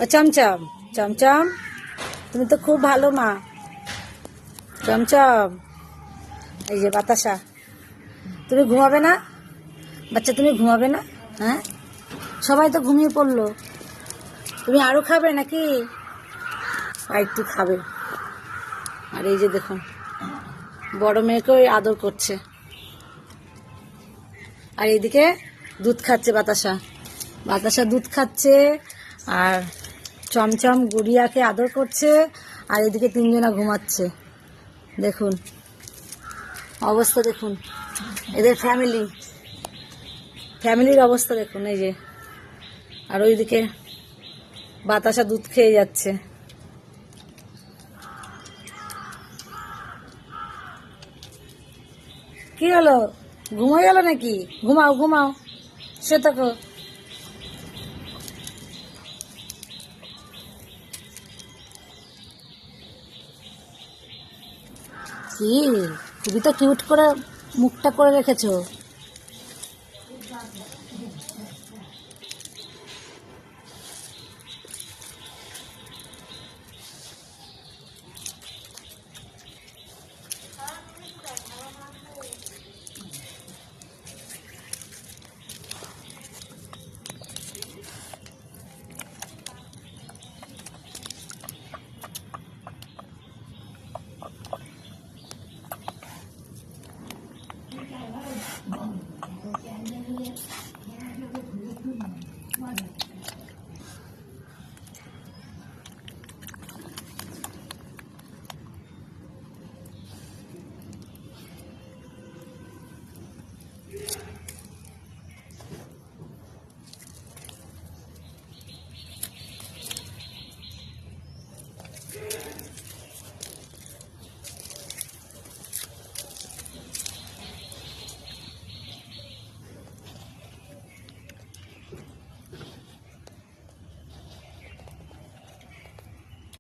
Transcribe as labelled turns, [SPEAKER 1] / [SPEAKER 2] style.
[SPEAKER 1] ও চমচম, চমচম তুমি তো খুব ভালো মা। চমচম, এই যে বাতাসা, তুমি ঘুমাবে না বাচ্চা? তুমি ঘুমাবে না? হ্যাঁ, সবাই তো ঘুমিয়ে পড়লো, তুমি আরো খাবে নাকি? আর একটু খাবে। আর এই যে দেখুন, বড় মেয়েকেও আদর করছে, আর এইদিকে দুধ খাচ্ছে বাতাসা। বাতাসা দুধ খাচ্ছে, আর চমচম গুড়িয়াকে আদর করছে, আর এদিকে তিনজনা ঘুমাচ্ছে। দেখুন অবস্থা, দেখুন এদের ফ্যামিলির অবস্থা দেখুন। এই যে, আর ওইদিকে বাতাসা দুধ খেয়ে যাচ্ছে। কি হলো, ঘুমোয় গেল নাকি? ঘুমাও ঘুমাও, সে থাকো। কি খুবই তো কিউট করে মুখটা করে রেখেছো।